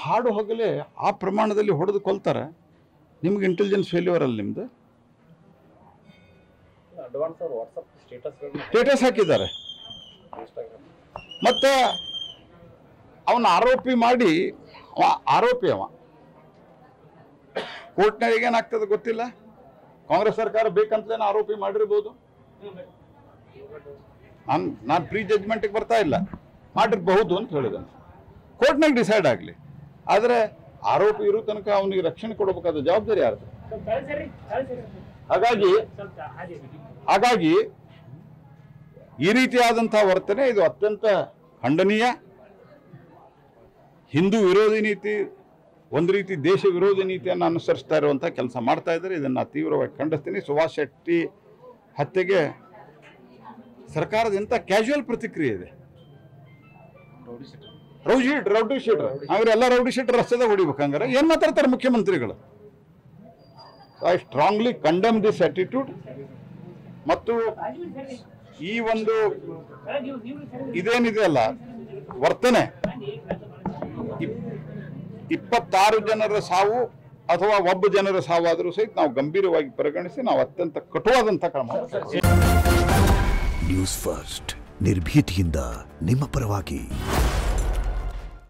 ಹಾಡು ಹೋಗಲೇ ಆ ಪ್ರಮಾಣದಲ್ಲಿ ಹೊಡೆದು ಕೊಲ್ತಾರೆ. ನಿಮ್ಗೆ ಇಂಟೆಲಿಜೆನ್ಸ್ ಫೇಲ್ಯೂರ್ ಅಲ್ಲ ನಿಮ್ದು. ಸ್ಟೇಟಸ್ ಹಾಕಿದ್ದಾರೆ. ಮತ್ತೆ ಅವನ ಆರೋಪಿ ಮಾಡಿ ಆರೋಪಿ ಅವ ಕೋರ್ಟ್ನಾಗ ಏನಾಗ್ತದೆ ಗೊತ್ತಿಲ್ಲ. ಕಾಂಗ್ರೆಸ್ ಸರ್ಕಾರ ಬೇಕಂತಲೇ ಆರೋಪಿ ಮಾಡಿರ್ಬೋದು. ನಾನು ಪ್ರೀ ಜಡ್ಜ್ಮೆಂಟಿಗೆ ಬರ್ತಾ ಇಲ್ಲ, ಮಾಡಿರಬಹುದು ಅಂತ ಹೇಳಿದ್ದಾನೆ. ಕೋರ್ಟ್ನಾಗ ಡಿಸೈಡ್ ಆಗಲಿ. ಆದರೆ ಆರೋಪಿ ಇರೋ ತನಕ ಅವನಿಗೆ ರಕ್ಷಣೆ ಕೊಡಬೇಕಾದ ಜವಾಬ್ದಾರಿ ಯಾರ್ದು? ಹಾಗಾಗಿ ಈ ರೀತಿಯಾದಂತಹ ವರ್ತನೆ ಇದು ಅತ್ಯಂತ ಖಂಡನೀಯ. ಹಿಂದೂ ವಿರೋಧಿ ನೀತಿ, ಒಂದು ರೀತಿ ದೇಶ ವಿರೋಧಿ ನೀತಿಯನ್ನು ಅನುಸರಿಸ್ತಾ ಇರುವಂಥ ಕೆಲಸ ಮಾಡ್ತಾ ಇದ್ದಾರೆ. ಇದನ್ನು ತೀವ್ರವಾಗಿ ಖಂಡಿಸ್ತೀನಿ. ಸುಭಾಷ್ ಶೆಟ್ಟಿ ಹತ್ಯೆಗೆ ಸರ್ಕಾರದ ಎಂಥ ಕ್ಯಾಶುವಲ್ ಪ್ರತಿಕ್ರಿಯೆ ಇದೆ. ರೌಡಿ ಶೀಟರ್ ಅವರೆಲ್ಲ ರೌಡಿ ಶೀಟರ್ ರಸ್ತೆದಾಗ ಹೊಡಿಬೇಕು. ಹಂಗಾರೆ ಏನು ಮಾತಾಡ್ತಾರೆ ಮುಖ್ಯಮಂತ್ರಿಗಳು? I strongly condemn this attitude. ಮತ್ತು ಈ ಒಂದು ಇದೇನಿದೆ ಅಲ್ಲ ವರ್ತನೆ, 26 ಜನರ ಸಾವು ಅಥವಾ ಒಬ್ಬ ಜನರ ಸಾವಾದರೂ ಸಹಿತ ನಾವು ಗಂಭೀರವಾಗಿ ಪರಿಗಣಿಸಿ ನಾವು ಅತ್ಯಂತ ಕಟುವಾದಂಥ ಕ್ರಮ. ನ್ಯೂಸ್ ಫಸ್ಟ್ ನಿರ್ಭೀತಿಯಿಂದ ನಿಮ್ಮ ಪರವಾಗಿ.